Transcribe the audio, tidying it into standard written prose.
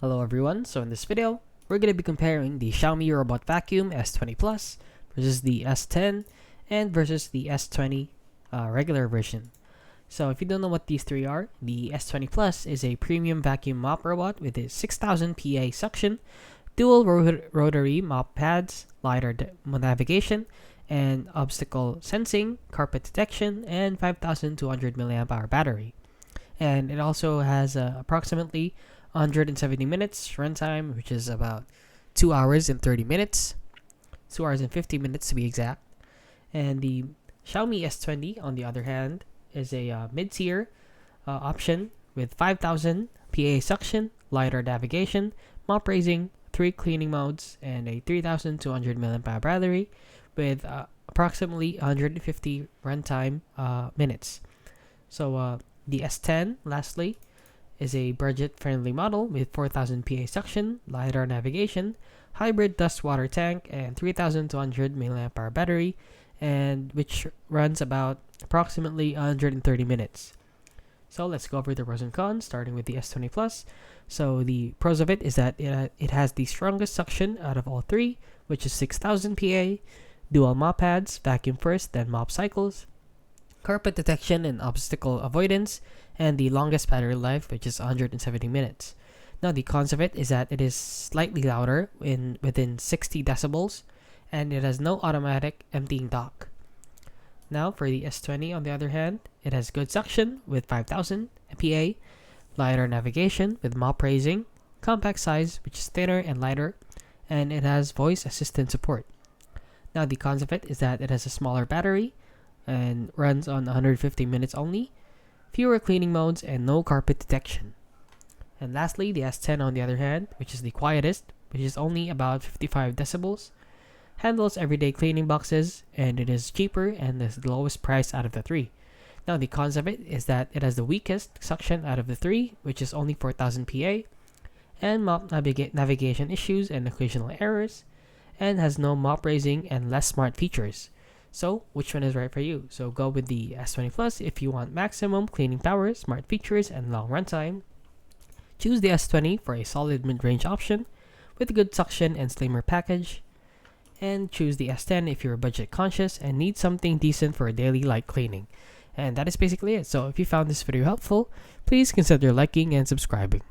Hello everyone, so in this video, we're going to be comparing the Xiaomi Robot Vacuum S20 Plus versus the S10 and versus the S20 regular version. So if you don't know what these three are, the S20 Plus is a premium vacuum mop robot with a 6000 PA suction, dual rotary mop pads, lidar navigation, and obstacle sensing, carpet detection, and 5200 mAh battery. And it also has approximately 170 minutes runtime, which is about 2 hours and 30 minutes, 2 hours and 50 minutes to be exact. And the Xiaomi S20, on the other hand, is a mid-tier option with 5000 PA suction, lidar navigation, mop raising, 3 cleaning modes, and a 3200 mAh battery with approximately 150 runtime minutes. So the S10, lastly, is a budget-friendly model with 4000 PA suction, lidar navigation, hybrid dust water tank, and 3200 mAh battery, and which runs about approximately 130 minutes. So let's go over the pros and cons, starting with the S20 Plus. So the pros of it is that it has the strongest suction out of all three, which is 6000 PA, dual mop pads, vacuum first, then mop cycles, carpet detection and obstacle avoidance, and the longest battery life, which is 170 minutes. Now, the cons of it is that it is slightly louder within 60 decibels, and it has no automatic emptying dock. Now, for the S20, on the other hand, it has good suction with 5000 PA, lighter navigation with mop raising, compact size, which is thinner and lighter, and it has voice assistant support. Now, the cons of it is that it has a smaller battery and runs on 150 minutes only, fewer cleaning modes, and no carpet detection. And lastly, the S10, on the other hand, which is the quietest, which is only about 55 decibels, handles everyday cleaning boxes, and it is cheaper and is the lowest price out of the three. Now, the cons of it is that it has the weakest suction out of the three, which is only 4000 PA, and mop navigation issues and occasional errors, and has no mop raising and less smart features. So, which one is right for you? So, go with the S20 Plus if you want maximum cleaning power, smart features, and long runtime. Choose the S20 for a solid mid-range option with good suction and slimmer package. And choose the S10 if you're budget conscious and need something decent for a daily light cleaning. And that is basically it. So, if you found this video helpful, please consider liking and subscribing.